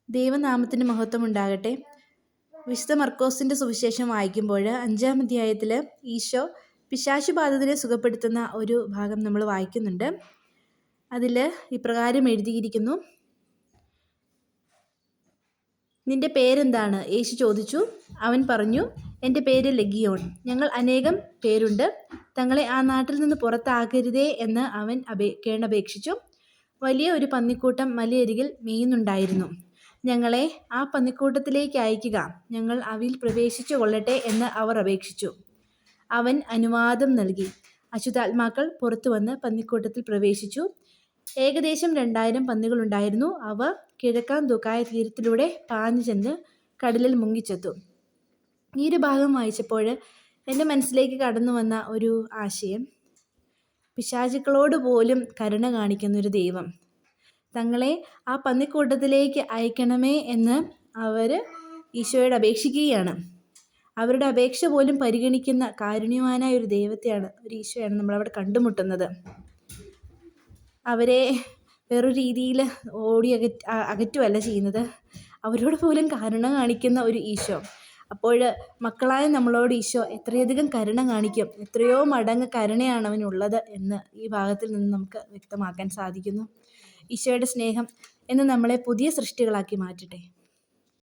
ദൈവനാമത്തിന് മഹത്വം ഉണ്ടാകട്ടെ. വിശുദ്ധ മർക്കോസിൻ്റെ സുവിശേഷം വായിക്കുമ്പോൾ 5-ാം അധ്യായത്തിൽ ഈശോ പിശാചുബാധിതരെ സുഖപ്പെടുത്തുന്ന ഒരു ഭാഗം നമ്മൾ വായിക്കുന്നുണ്ട്. അതിൽ ഇപ്രകാരം എഴുതിയിരിക്കുന്നു: നിന്റെ പേരെന്താണ്? യേശു ചോദിച്ചു. അവൻ പറഞ്ഞു, എൻ്റെ പേര് ലഗിയോൺ. ഞങ്ങൾ അനേകം പേരുണ്ട്. തങ്ങളെ ആ നാട്ടിൽ നിന്ന് പുറത്താക്കരുതേ എന്ന് അവൻ കേണപേക്ഷിച്ചു. വലിയ ഒരു പന്നിക്കൂട്ടം മലയരികിൽ മേയുന്നുണ്ടായിരുന്നു. ഞങ്ങളെ ആ പന്നിക്കൂട്ടത്തിലേക്ക് അയക്കുക, ഞങ്ങൾ അവയിൽ പ്രവേശിച്ചു കൊള്ളട്ടെ എന്ന് അവർ അപേക്ഷിച്ചു. അവൻ അനുവാദം നൽകി. അശുദ്ധാത്മാക്കൾ പുറത്തു വന്ന് പന്നിക്കൂട്ടത്തിൽ പ്രവേശിച്ചു. ഏകദേശം 2000 പന്നികളുണ്ടായിരുന്നു. അവ കിഴക്കാൻ തൂക്കായ തീരത്തിലൂടെ പാഞ്ഞു ചെന്ന് കടലിൽ മുങ്ങിച്ചെത്തു. ഈ ഒരു ഭാഗം വായിച്ചപ്പോൾ എൻ്റെ മനസ്സിലേക്ക് കടന്നു വന്ന ഒരു ആശയം, പിശാചുക്കളോട് പോലും കരുണ കാണിക്കുന്നൊരു ദൈവം. തങ്ങളെ ആ പന്നിക്കൂട്ടത്തിലേക്ക് അയക്കണമേ എന്ന് അവർ ഈശോയോട് അപേക്ഷിക്കുകയാണ്. അവരുടെ അപേക്ഷ പോലും പരിഗണിക്കുന്ന കാരുണ്യവാനായ ഒരു ദൈവത്തെയാണ്, ഒരു ഈശോയാണ് നമ്മളവിടെ കണ്ടുമുട്ടുന്നത്. അവരെ വേറൊരു രീതിയിൽ അകറ്റുമല്ല ചെയ്യുന്നത്, അവരോട് പോലും കരുണ കാണിക്കുന്ന ഒരു ഈശോ. അപ്പോൾ മക്കളായ നമ്മളോട് ഈശോ എത്രയധികം കരുണ കാണിക്കും, എത്രയോ മടങ്ങ് കരുണയാണ് അവനുള്ളത് എന്ന് ഈ ഭാഗത്തിൽ നിന്ന് നമുക്ക് വ്യക്തമാക്കാൻ സാധിക്കുന്നു. ഈശോയുടെ സ്നേഹം എന്ന് നമ്മളെ പുതിയ സൃഷ്ടികളാക്കി മാറ്റട്ടെ.